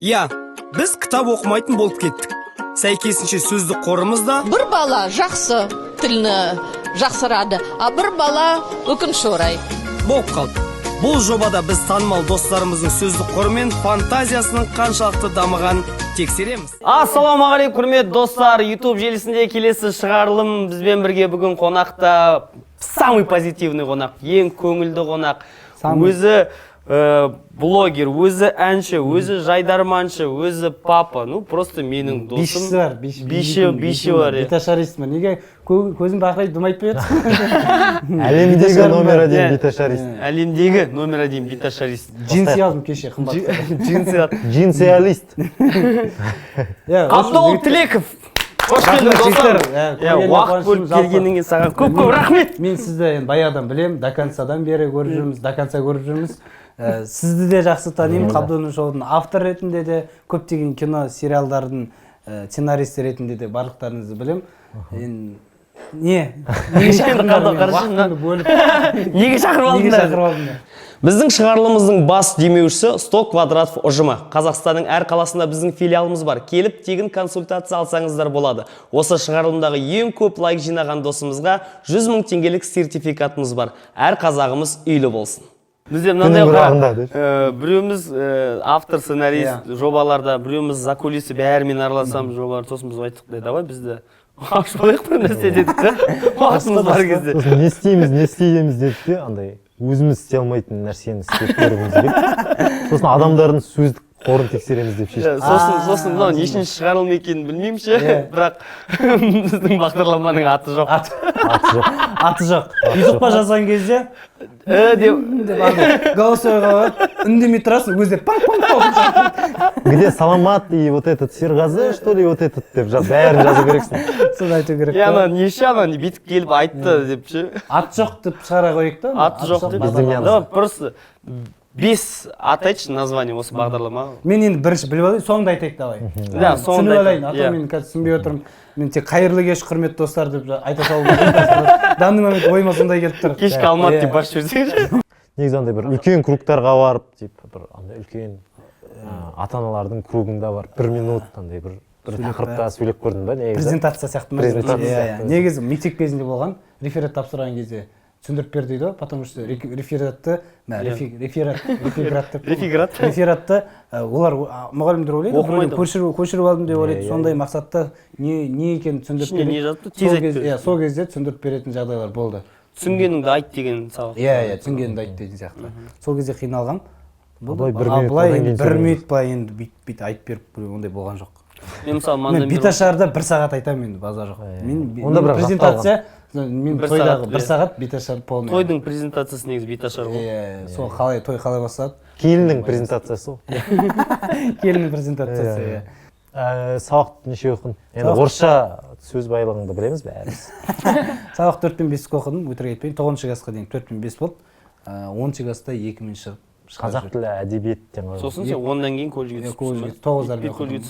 Я, біз кітап оқымайтын болып кеттік. Сәйкесінше сөздік қорымызда бір бала жақсы тілні жақсырады, а бір бала өкінішке орай болып қалды. Бұл жобада біз танымал достарымыздың сөздік қоры мен фантазиясының қаншалықты дамығанын тексереміз. Ассалаумағалейкум, құрметті достар, YouTube желісінде келесі шығарылым бізбен бірге бүгін қонақта самый позитивный қонақ, ең көңілді қонақ. Өзі блогер, өзі әнші, өзі жайдарманшы, өзі папа, ну просто менің досым. Биші бар. Биташарistмін. Неге көзім бақырайып думайып береді? Әлемдегі номер один биташарист. Әлемдегі номер один биташарист. Джинси алдым кеше қымбат. Джинсиалист. Абдол Тілеков. Қош келдің достар. Уақыт бөліп келгеніңе саған көп рахмет. Мен сізді баяғыдан білем, Дакансадан бері көріп жүрміз, Даканса көріп жүрміз. Сізді де жақсы танимын, Қабдолдың шоудың автор ретінде де, көптеген кино сериалдардың сценаристі ретінде де барлықтарыңызды білем. Неге шақырып алдыңдар? Біздің шығарылымыздың бас демеушісі 100 квадратов ұжымы. Қазақстанның әр қаласында біздің филиалымыз бар. Келіп тегін консультация алсаңыздар болады. Осы шығарылымдағы ең көп лайк жинаған досымызға 100 000 теңгелік сертификатымыз бар. Әр қазағымыз үйлі болсын. Бізде мынандай біреуміз автор, сценарист жобаларда, біреуміз за кулисі бәрімен араласамыз жобалар. Сосын біз айттық, давай бізді ақш болайық бір нәрсе дедік та. Уақытымыз бар кезде. Не істейміз дедік те, андай өзіміз істей алмайтын нәрсені істеп көруіміз керек. Сосын адамдардың сөздік қорын тексереміз деп шештік. Сосын мынау нешінші шығарылым екенін білмеймін ше, бірақ біздің бағдарламаның аты жоқ. Аты жоқ. Ютубқа жазған кезде деп голосовойға үндемей тұрасың, өзі пам-пам-пам. Где саламат и вот этот Серғазы, что ли, вот этот деп бәрін жазу керексің. Соны айту керек. Ана неше ана бүйтіп келіп айтты деп ше. Аты жоқ деп шығара қойық та. Аты жоқ деп. Просто 5 ат айтшы название осы бағдарлама. Мен енді бірінші біліп алайын, соңында айтайық давай. Да, соңында алайын. Ата мен қазір түсінбей отырмын. Мен тек қайырлы кеш, құрметті достар деп айта салуым керек. Данный момент ойыма сондай келіп тұр. Кешкі Алматы деп басып жіберсеңші. Негізі андай бір үлкен кругтарға барып, бір андай үлкен ата-аналардың кругында бар, 1 минут андай бір тақырыпта сөйлеп көрдің ба? Презентация сияқты ма? Негізі мектеп кезінде болған, реферат тапсырған кезде түсіндіріп бер дейді, потому что рефератты олар мұғалімдер ойлайды, көшіріп алдым деп ойлайды, сондай мақсатта не екенін түсіндіріп береді. Сол кезде түсіндіріп беретін жағдайлар болды. Түсінгеніңді айт деген сабақ. Түсінгеніңді айт деген сияқты. Сол кезде қиналғам. Былай 1 минут па енді бүйтіп айтып беріп ондай болған жоқ. Мен биташарда 1 сағат айтамын енді, базар жоқ. Мен презентация, мен тойдағы 1 сағат биташар полный. Тойдың презентациясы негізі биташар ғой. Сол қалай, той қалай бастады? Келіннің презентациясы ол. Келіннің презентациясы. Сабақты неше оқыдың? Енді орысша сөз байлығыңды білеміз бәріміз. Сабақ 4 пен 5 оқыдым, өтірік айтпайын, 9-шы классқа дейін 4 пен 5 болды. 10-шы класста 2-мен шығып. Қазақ тілі әдебиеттен ғой. Сосын сен 10-дан кейін колледжге түстің. 9-дармен оқыдым.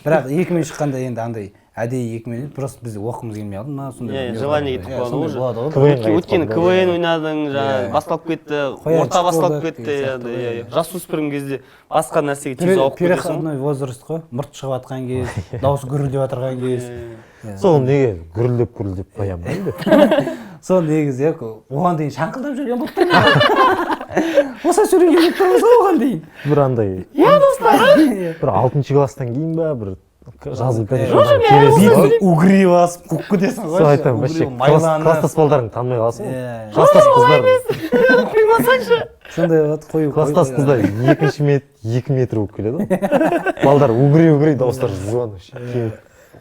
Бірақ 2-мен шыққанда енді андай әдейі 2-мен просто біз оқымыз келмей алды. Желание кетіп қалды. Өйткені КВН ойнадың, басталып кетті, орта басталып кетті. Жасөспірім кезде басқа нәрсеге тез ауып кетесің. Переходной возраст қой, мұрт шығып атқан кез, дауыс гүрілдеп атырған кез. Сол неге гүрілдеп қоям ба енді? Сол негізі оған дейін шаңқылдап жүрген болып тұрмыз. Осы сөйлеген болып тұрмыз оған дейін. Бір андай, бір 6-шы класстан кейін ба, бір жазып келесің. Угри басып, қуып кетесің ғой. Сол айтам, класстас балдарың танымай қаласың ғой. Класстас қыздар. Қимасаңшы. Сондай болады, қою. Класстас қыздар 2 метр болып келеді ғой. Балдар угри дауыстар жуан.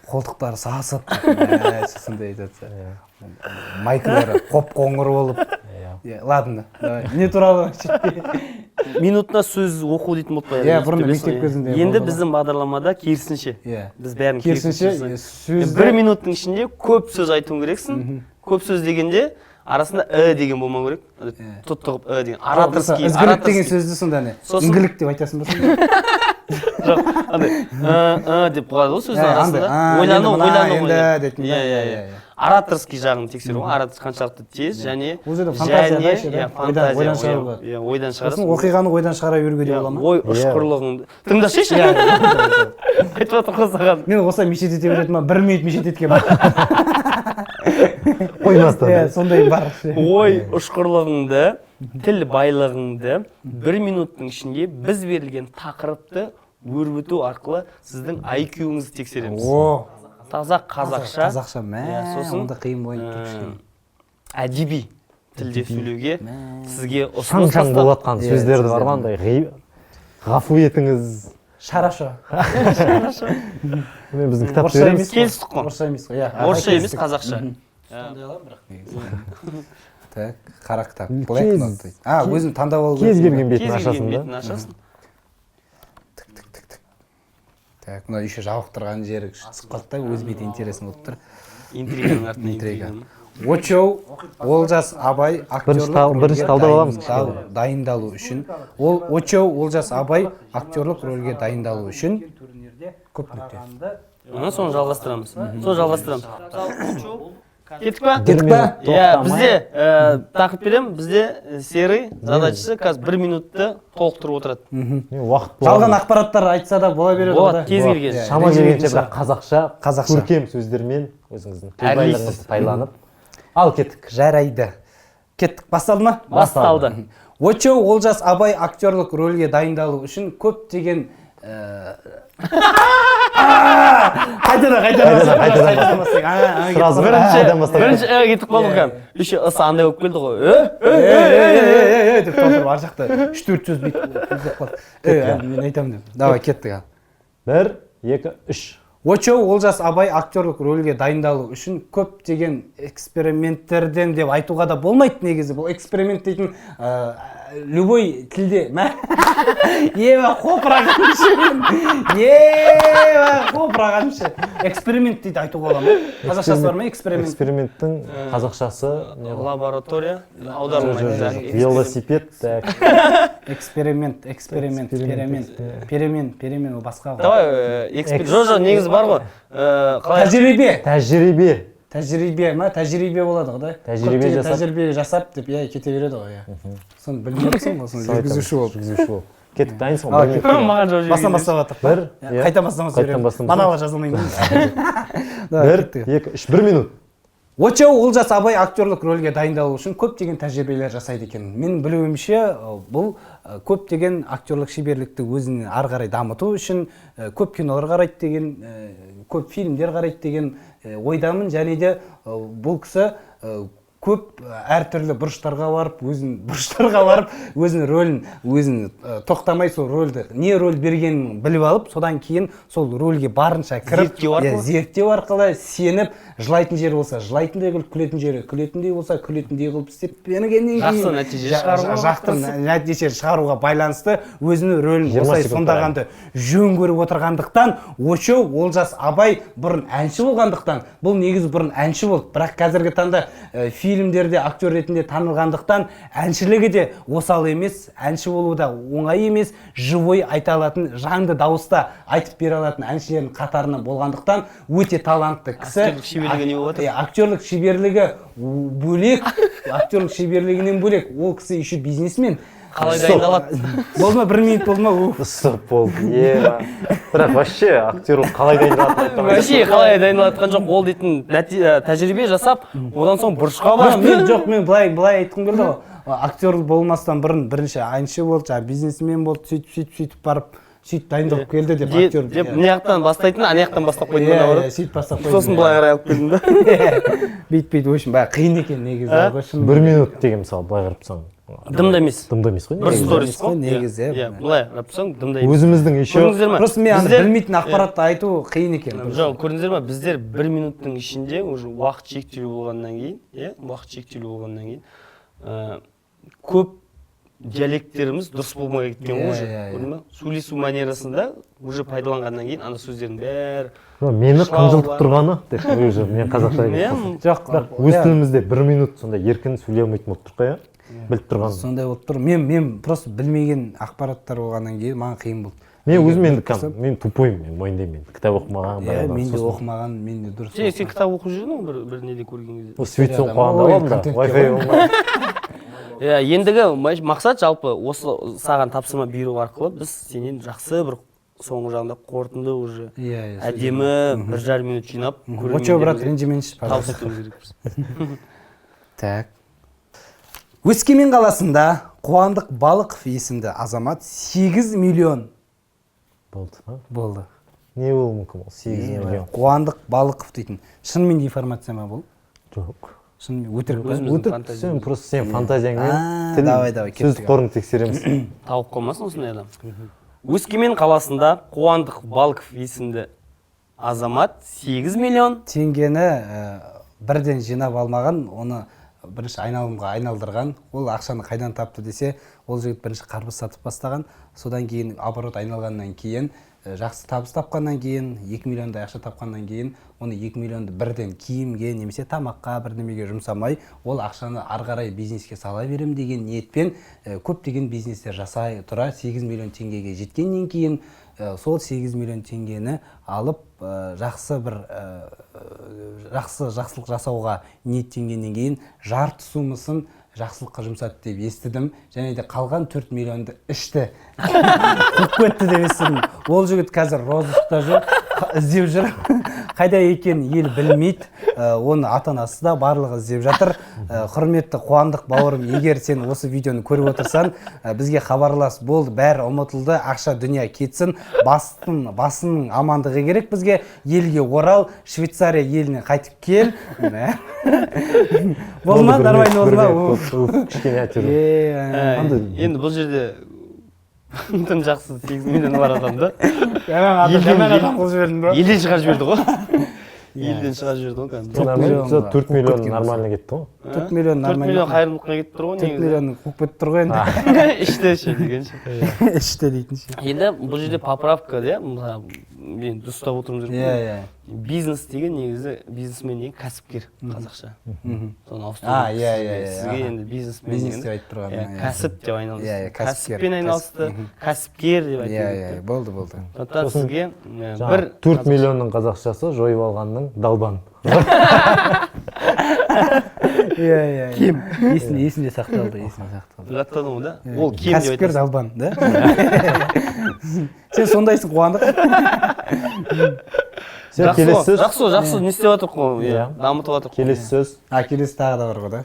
Қолтықтары сасып, сондай айтады. Майкалары қоп-қоңыр болып. Ладно, не туралы? Минутына сөз оқу дейтін болып қояды. Бұрын мектеп кезінде. Енді біздің бағдарламада керісінше. Біз бәрін керісінше. 1 минуттың ішінде көп сөз айтуың керексің. Көп сөз дегенде арасында деген болмау керек. Тұттығып деген. Ораторский. Ізгілік деген сөзді сонда не? Үңгілік деп айтасың ба сонда? Жоқ, андай деп қояды ғой сөздің арасында. Ойлану. ораторский жағын тексеру, оратор қаншалықты тез және ол жерде фантазия да еще, да? Ойдан шығаруға. ойдан шығарасың. Сосын оқиғаны ойдан шығара беруге де бола ма? Ой ұшқырлығыңды тыңдасайшы. Айтып жатыр ғой саған. Мен осылай мешет ете беретін, 1 минут мешет еткен бар. Қоймастан. Сондай бар. Ой ұшқырлығыңды, тіл байлығыңды 1 минуттың ішінде біз берілген тақырыпты өрбіту арқылы сіздің IQ-іңізді тексереміз. Таза қазақша. Қазақша мә. Сосын онда қиын болып тұр. әдеби тілде сөйлеуге сізге Шаң-шаң ұсыныс болатқан сөздерді бар ма андай ғафу етіңіз. Шараша. Мен біздің кітапты береміз. келістік қой. Орысша емес қой. Орысша емес қазақша. Так, қара кітап. Блэкнот. Өзің таңдап алу Кез келген Кез бетін келген ашасың бетін да. ашасың. Так, мына еще жабықтырған жері шығып қалды да, өз беті интересный болып тұр. Интриганың артына Интрига. интриганың. Очоу, Олжас Абай актерлік бірінші талдап аламыз. дайындалу үшін. Очоу, Олжас Абай актерлік рөлге дайындалу үшін көп нүкте. Соны жалғастырамыз. Кеттік па? Кеттік па? Бізде тақып берем, бізде серый задачасы қазір 1 минутты толықтырып отырады. Жалған ақпараттар айтса да бола береді. Болады, кез келген. Шама келгенше бірақ қазақша, Қазақша. көркем сөздермен өзіңіздің Әрлейсіз. тілбайлығыңызды пайдаланып. Ал кеттік. Жарайды. Кеттік, басталды ма? Басталды. Очоу, Олжас Абай актерлік рөлге дайындалу үшін көптеген қайтадан Сразу Бірінші кетіп қалдық кәм. Үші ысы андай болып келді ғой. деп толтырып ар жақта 3-4 сөз мен айтамын деп. Давай кеттік. 1, 2, 3. Очоу, Олжас Абай актерлік рөлге дайындалу үшін көптеген эксперименттерден деп айтуға да болмайды негізі. Бұл эксперимент дейтін любой тілде. Қопырағаншы. Эксперимент дейді айтуға бола ма? Қазақшасы бар ма эксперимент? Эксперименттің қазақшасы Лаборатория аударылмайды. Велосипед. Эксперимент, перемен, ол басқа. Давай, жоқ, негізі бар ғой. Тәжірибе ма? Тәжірибе болады ғой да? Тәжірибе жасап деп кете береді ғой. Соны білмеймісің ғой, жүргізуші болып. Кеттік, дайынсың ғой. Бастан бастап жатыр. Қайта бастан беремін. Манауға жазылмайын. 1, 2, 3, 1 минут. Очоу, Олжас Абай актерлік рөлге дайындалу үшін көптеген тәжірибелер жасайды екен. Мен білуімше, бұл көптеген актерлік шеберлікті өзіне ары қарай дамыту үшін көп кинолар қарайды деген, көп фильмдер қарайды деген ойдамын. Және де бұл кісі көп әртүрлі бұрыштарға барып, өзінің рөлін, тоқтамай сол рөлді, не рөл бергенін біліп алып, содан кейін сол рөлге барынша кіріп, зерттеу арқылы сеніп, жылайтын жері болса, жылайтындай қылып, күлетін жері, күлетіндей болса, күлетіндей қылып істеп, жақсы нәтиже шығаруға байланысты өзінің рөлін осылай сомдағанды жөн көріп отырғандықтан, Очоу, Олжас Абай бұрын әнші болғандықтан, бұл негізі бұрын әнші болды, бірақ қазіргі таңда фильмдерде актер ретінде танылғандықтан әншілігі де осал емес, әнші болу да оңай емес, живой айта алатын, жанды дауыста айтып бере алатын әншілердің қатарына болғандықтан өте талантты кісі. Актерлік шеберлігі бөлек, актерлік шеберлігінен бөлек, ол кісі еще бизнесмен. Қалай дайындалады? Болды ма, 1 минут болды ма? Стоп болды. Бірақ вообще актерлік қалай дайындалады? Вообще қалай дайындалатқан жоқ, ол дейтін тәжірибе жасап, одан соң бұрышқа барып. Жоқ, мен былай айтқым келді ғой. Актер болмастан бірінші әнші болды, бизнесмен болды, сөйтіп барып, сөйтіп дайындалып келді деп актер. Деп мынаяқтан бастайтын, анаяқтан бастап қойдың. Сөйтіп бастап қойдың. Сосын былай қарай алып келдің да. Бейт, өшін, қиын екен негізі. 1 минут деген мысалы, былай қарапсаң. Дымда емес. Дымда емес қой. Бір сторис қой негізі. Былай қарапсаң, дымда емес. Өзіміздің еще... Просто мен білмейтін ақпаратты айту қиын екен. Жоқ, көрдіңіздер ма, біздер 1 минуттың ішінде уақыт шектеулі болғаннан кейін, көп диалекттеріміз дұрыс болмай кеткен уже. Көрдің ба? Сөйлесу манерасында уже пайдаланғаннан кейін ана сөздердің бәрі мені қынжылтып тұрғаны деп уже мен қазақша айтамын. Жоқ, өз тілімізде 1 минут сонда еркін сөйлей алмайтын болып тұрқ қой. біліп тұрған. сондай болып тұр. Мен просто білмеген ақпараттар болғаннан кейін маған қиын болды. Мен өзім мен тупоймын, мен мойындаймын. Кітап оқымаған. Мен де оқымаған, мен де дұрыс. Сен кітап оқып жүрдің ғой бір неден көрген кезде. Свитсон қуғанда болдым да, Wi-Fi болмай. Ендігі мақсат жалпы осы саған тапсырма беру арқылы біз сенен жақсы бір соңғы жағында қорытынды уже әдемі 1,5 минут жинап Очо, брат, ренжіменші. табыстауымыз керекпіз. Так. Өскемен қаласында Қуандық Балықов есімді азамат 8 миллион болды. Не болуы мүмкін ол 8 миллион? Қуандық Балықов дейтін. Шынымен информация ма бұл? Жоқ. Шынымен өтірік па? Сен просто сен фантазияңмен давай, сөз қорын тексереміз. Тауып қалмасын осындай адам. Өскемен қаласында Қуандық Балықов есімді азамат 8 миллион теңгені бірден жинап алмаған, оны бірінші айналымға айналдырған. Ол ақшаны қайдан тапты десе, ол жігіт бірінші қарбыз сатып бастаған, содан кейін оборот айналғаннан кейін, жақсы табыс тапқаннан кейін, 2 миллиондай ақша тапқаннан кейін, оны 2 миллионды бірден киімге немесе тамаққа бірдемеге жұмсамай, ол ақшаны ары қарай бизнеске сала берем деген ниетпен көптеген бизнестер жасай тұра 8 миллион теңгеге жеткеннен кейін, сол 8 миллион теңгені алып жақсы жақсылық жасауға ниеттенгеннен кейін жарты сумасын жақсылыққа жұмсады деп естідім, және де қалған 4 миллионды ішті. Қуып кетті деп естідім. Ол жігіт қазір розыскта жүр, іздеп жүр. Қайда екен ел білмейді. Оны ата-анасы да барлығы іздеп жатыр. Құрметті Қуандық бауырым, егер сен осы видеоны көріп отырсаң, бізге хабарлас, болды, бәрі ұмытылды, ақша дүния кетсін, басының амандығы керек бізге, елге орал, Швейцария еліне қайтып кел. Болма, нормально болма. Кішкене әтер. Енді бұл жерде тым жақсы 8 миллион бар адамды Жаман адам қылып жібердің бро. елден шығарып жіберді ғой. Елден шығарып жіберді ғой кәдімгі. 4 миллион нормально кетті ғой. 4 миллион 4 миллион қайырымдылыққа кетіп тұр ғой 4 миллион қуып кетіп тұр ғой енді. Іште ше дегенше. Іште дейтінші. Енді бұл жерде поправка да, мен дұрыстап отырмыз Иә. Бизнес деген негізі бизнесмен деген кәсіпкер қазақша. Соны ауыстыру. Сізге енді бизнесмен бизнес деп айтып тұрған. Кәсіп деп айналысты. Иә, Кәсіппен айналысты, кәсіпкер деп айтып Иә, болды. Сондықтан сізге бір 4 миллионның қазақшасы жойып алғанның далбан. Иә. Кем. Есімде сақталды. жаттадың ғой да? Ол кем деп кәсіпкер айтасың. далбан, да? Сен сондайсың Қуандық. Жақсы, не істеп жатыр ғой? Дамытып жатыр. Келесі сөз. Келесі тағы да бар ғой да?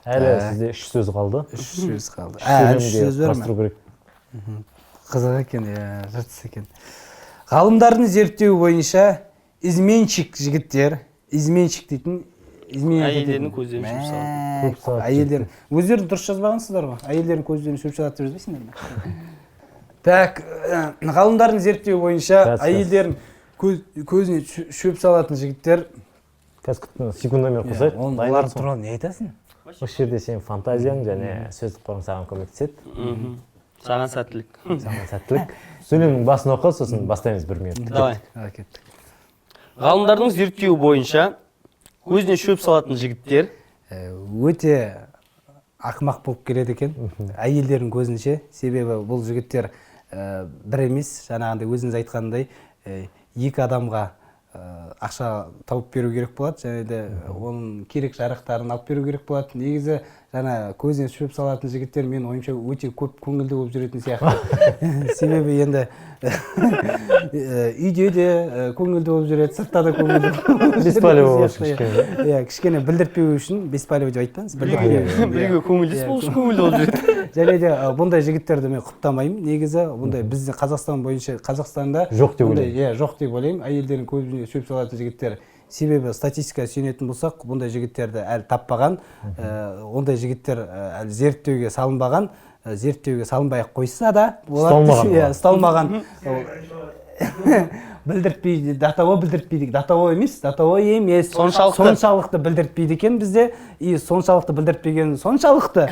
Әлі сізде 3 сөз қалды. 3 сөз қалды. 3 сөз бар ма? Қызық екен, жыртыс екен. Ғалымдардың зерттеуі бойынша изменщик жігіттер, изменщик дейтін әйелдердің көздерін шөп салады. Әйелдерін өздерін дұрыс жазбағансыздар ма? Әйелдердің көздерін шөп салады деп жазбайсыңдар ма? Так, ғалымдардың зерттеуі бойынша әйелдерін көзіне шөп салатын жігіттер. Қазір секундомер қосайық. Олар туралы не айтасың? Осы жерде сен фантазияң және сөздік қорың саған көмектеседі. Саған сәттілік. Сөйлемнің басын оқы, сосын бастаймыз 1 минут. Давай. Ғалымдардың зерттеуі бойынша көзіне шөп салатын жігіттер өте ақымақ болып келеді екен. Әйелдердің көзінше, себебі бұл жігіттер бір емес, жаңағындай өзіңіз айтқандай, 2 адамға ақша тауып беру керек болады, және де оның керек жарақтарын алып беру керек болады. Негізі жаңа көзіне шөп салатын жігіттер мен ойымша өте көп көңілді болып жүретін сияқты. Себебі енді үйде де көңілді болып жүреді, сыртта да көңілді болып жүреді. Беспалево кішкене. Иә, кішкене білдіртпеу үшін беспалево деп айтпаңыз. Біреуге көңілдес болу үшін көңілді болып жүреді. Және де бұндай жігіттерді мен құптамаймын. Негізі бұндай біздің Қазақстан бойынша Қазақстанда жоқ деп ойлаймын. Иә, жоқ деп ойлаймын. Әйелдердің көзіне шөп салатын жігіттер. Себебі статистика сүйенетін болсақ, бұндай жігіттерді әлі таппаған, ондай жігіттер әлі зерттеуге салынбаған, зерттеуге салынбай қойса да, ұсталмаған. Білдіртпейді, датаво емес. Соншалықты білдіртпейді екен бізде, и соншалықты білдіртпеген соншалықты.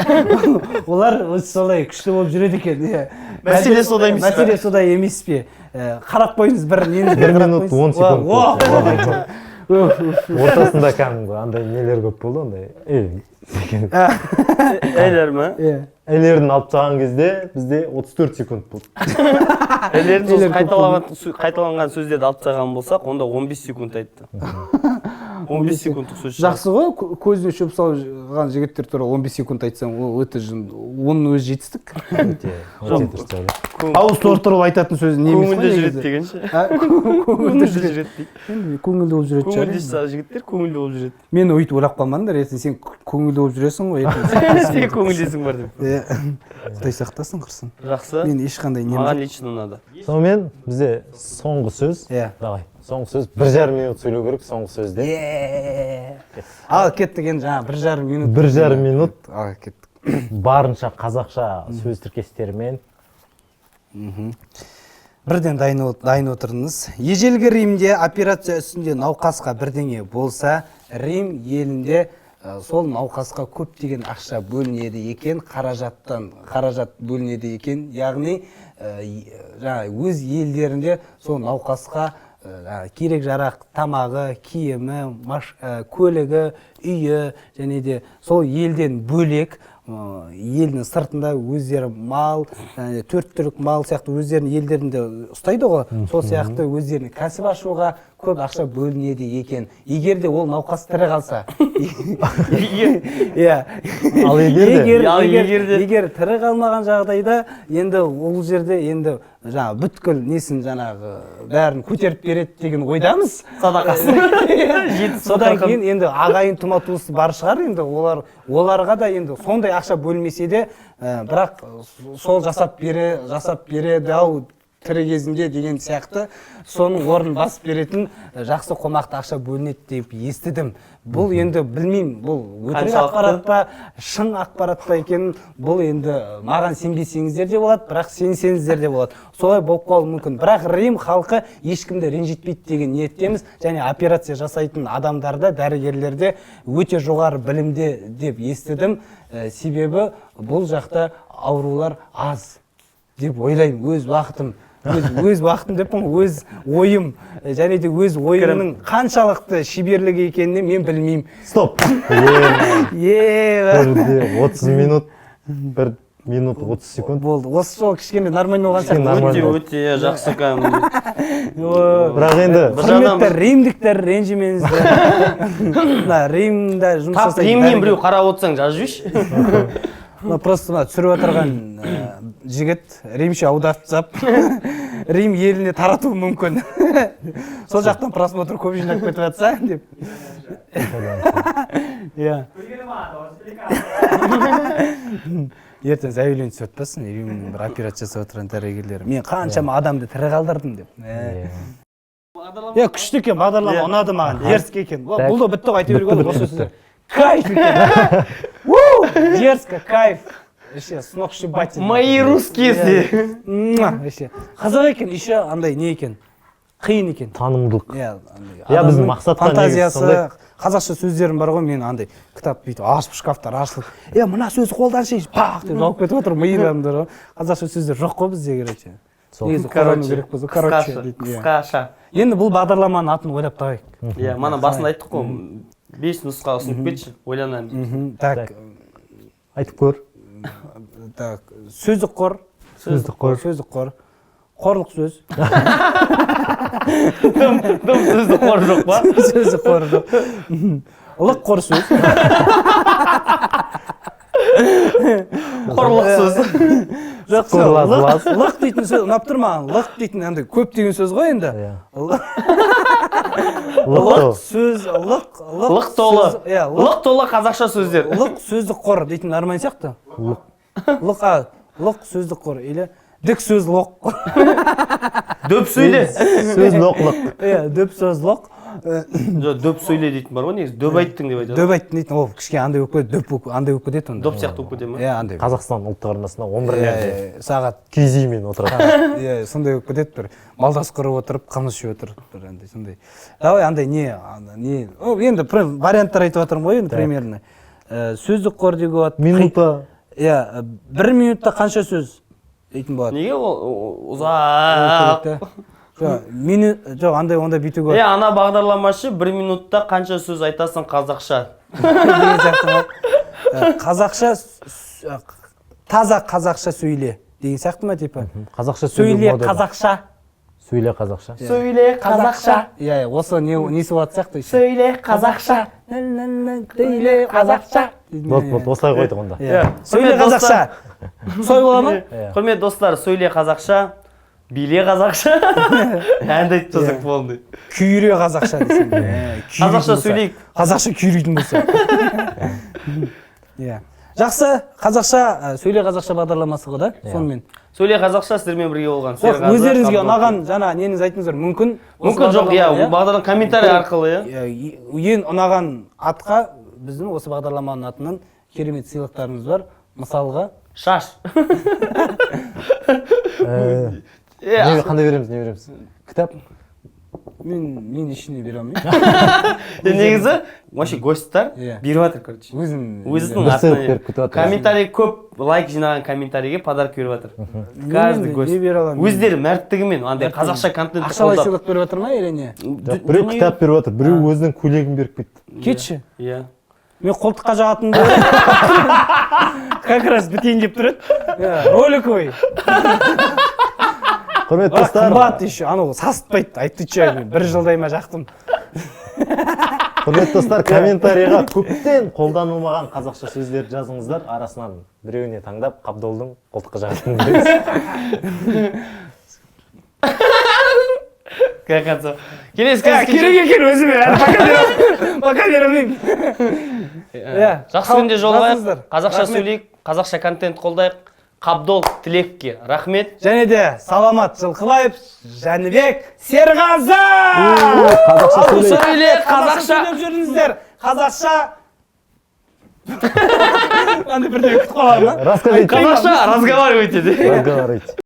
Олар солай күшті болып жүреді екен. Мәселе содай емес пе? Қарап қойыңыз бір неңізге. 1 минут 10 секунд. Ортасында кәдімгі андай нелер көп болды, андай Әйлер ма? Элердин алып таган кезде бизде 34 секунд болду. Элердин кайталанган сөздерди алып таган болсак, онда 15 секунд айтты. 15 секундтук сөз. Жақсы ғой, көзіне шөп салған жігіттер туралы 15 секунд айтсаң, ол өте оның өзі жетістік. Ауыз туралы айтатын сөз не емес қой? Көңілді жүреді дегенше. Көңілді жүреді. Көңілді болып жүреді. Көңілді жігіттер көңілді болып жүреді. Мен өйтіп ойлап қалмаңдар, ертең сен көңілді болып жүресің ғой. Сен көңілдесің бар деп. Құдай сақтасын, қырсын. Жақсы. Мен ешқандай нем жоқ. Маған лично ұнады. Сонымен бізде соңғы сөз. Давай. Соңғы сөз 1,5 минут сөйлеу керек соңғы сөзде. Ал кеттік енді жаңа 1,5 минут. 1,5 минут. Ал кеттік. Барынша қазақша сөз тіркестерімен. Бірден дайын отырыңыз. Ежелгі Римде операция үстінде науқасқа бірдеңе болса, Рим елінде сол науқасқа көптеген ақша бөлінеді екен, қаражат бөлінеді екен. Яғни өз елдерінде сол науқасқа керек жарақ, тамағы, киімі, көлігі, үйі және де сол елден бөлек елдің сыртында өздері мал, 4 түлік мал сияқты өздерінің елдерінде ұстайды ғой. Сол сияқты өздерінің кәсіп ашуға көп ақша бөлінеді екен. Егер де ол науқас тірі қалса, егер тірі қалмаған жағдайда, енді ол жерде енді бүткіл несін бәрін көтеріп береді деген ойдамыз. Садақасын. Содан кейін енді ағайын тума туысы бар шығар, енді оларға да енді сондай ақша бөлмесе де, бірақ сол жасап береді ау тірі кезінде деген сияқты соның орнын басып беретін жақсы қомақты ақша бөлінеді деп естідім. Бұл енді білмеймін, бұл өтірік ақпарат па, шын ақпарат па екенін, бұл енді маған сенбесеңіздер де болады, бірақ сенсеңіздер де болады. Солай болып қалуы мүмкін. Бірақ Рим халқы ешкімді ренжітпейді деген ниеттеміз, және операция жасайтын адамдарда, дәрігерлерде өте жоғары білімде деп естідім. Себебі бұл жақта аурулар аз деп ойлаймын, өз уақытым. Өз уақытым деп өз ойым және де өз ойымның қаншалықты шеберлігі екеніне мен білмеймін. Стоп! 30 минут, 1 минут 30 секунд. Болды. Осы жол кішкене нормально болған сияқты. Өте жақсы кәдімгі. Бірақ енді құрметті римдіктер ренжімеңіздер. Римда жұмыс жасайды. Римнен біреу қарап отырсаң жазып жіберші. Просто түсіріп отырған жігіт римше аудартсап, Рим еліне таратуы мүмкін. Сол жақтан просмотр көп жинап кетіп жатса деп. Ертең зәуілен түсіп өтпесін, Римнің бір операция жасап отырған дәрігерлері. Мен қаншама адамды тірі қалдырдым деп. Күшті екен, бағдарлама ұнады маған, дерзкі екен. Бұл да бітті ғой, айта беруге болады. Кайф екен. Дерзко, кайф. Еще сногсшибательно. Мои русские. Қызық екен, еще андай не екен? Қиын екен. Танымдылық. Біздің мақсатта фантазиясы, қазақша сөздерім бар ғой, мен андай кітап бүйтіп ашып шкафтар ашылып, мына сөзді қолданшы, пақ деп жауып кетіп отыр миымда. Қазақша сөздер жоқ қой бізде, Қысқаша. Енді бұл бағдарламаның атын ойлап табайық. Мана басында айттық қой, 5 нұсқа ұсынып кетші, ойланамын. Так, айтып көр. Сөздік қор. Қорлық сөз. Дым сөздік қор жоқ па? Сөздік қор жоқ. Лық қор сөз. Қорлық сөз. Лық дейтін сөз, ұнап тұр маған. Лық дейтін көп деген сөз ғой енді. Лық сөз, лық толы. Лық толы қазақша сөздер. Лық сөздік қор дейтін нормально сияқты. Лық сөздік қор. Дік сөз лық. Дөп сөйле. Сөз лық. Дөп сөз лық. Дөп сөйле дейтін бар ғой, негізі дөп айттың деп айтады. Дөп айттың дейтін, ол кішкене андай өкпе, дөп андай өкпе дейтін. Доп сияқты өкпе ма? Андай. Қазақстан ұлттық арнасында 11-лерде сағат кизимен отырады. Сондай өкпе дейді бір. Малдас құрып отырып, қымыз жеп отырып бір андай сондай. Давай андай не? Енді варианттар айтып отырмын ғой, енді примерно. Сөздік қор деуге болады. Минута. 1 минутта қанша сөз дейтін болады. Неге ол ұзақ? Жоқ, андай онда бүйтуге болады. Ана бағдарламашы 1 минутта қанша сөз айтасың қазақша? қазақша таза қазақша сөйле деген сияқты ма типа қазақша сөйле қазақша сөйле қазақша Сөйле қазақша. иә осы несі болады сияқты Сөйле қазақша. сөйле қазақша болды осылай қойдық онда. сөйле қазақша солай бола ма Құрметті достар, сөйле қазақша, биле қазақша. Әнді айтып жазсақ болды. күйре қазақша десең Қазақша сөйлейік. қазақша күйрейтін болса иә жақсы қазақша сөйле қазақша бағдарламасы ғой да сонымен Сөйле қазақша сіздермен бірге болған. өздеріңізге ұнаған жаңа неңіз айтыңыздар мүмкін жоқ, иә, бағдарлама комментарий арқылы, иә. ең ұнаған атқа біздің осы бағдарламаның атынан керемет сыйлықтарымыз бар мысалға Шаш. Қандай береміз? Кітап? мен ішіне бере алмаймын Негізі, вообще госттар беріп жатыр, короче. Өзінің атынан комментарий көп, лайк жинаған комментарийге подарок беріп жатыр. Каждый гость. Өздері мәрттігімен, андай қазақша контент ақшалай сыйлық беріп жатыр ма әрине Біреу кітап беріп жатыр, біреу өзінің көйлегін беріп кетті. кетші Иә. мен қолтыққа жағатын как раз бітейін деп тұрады роликовый Құрметті достар, қымбат еще анау сасытпайды айтты че бір жылдай ма жақтым құрметті достар, комментарийға көптен қолданылмаған қазақша сөздерді жазыңыздар, арасынан біреуіне таңдап Қабдолдың қолтыққа жағатынын бересіз. Келесі керек екен өзіме пока бере алмаймын жақсы күнде жолығайық, қазақша сөйлейік, қазақша контент қолдайық. Қабдол Тілекке рахмет. Және де Саламат Жылқыбаев, Жәнібек Серғазы! Қазақша сөйле, қазақша сөйлеп жүріңіздер. Қазақша Андай бірдеңе күтіп қалады ма? Расскажите. Қазақша разговаривайте. Разговаривайте.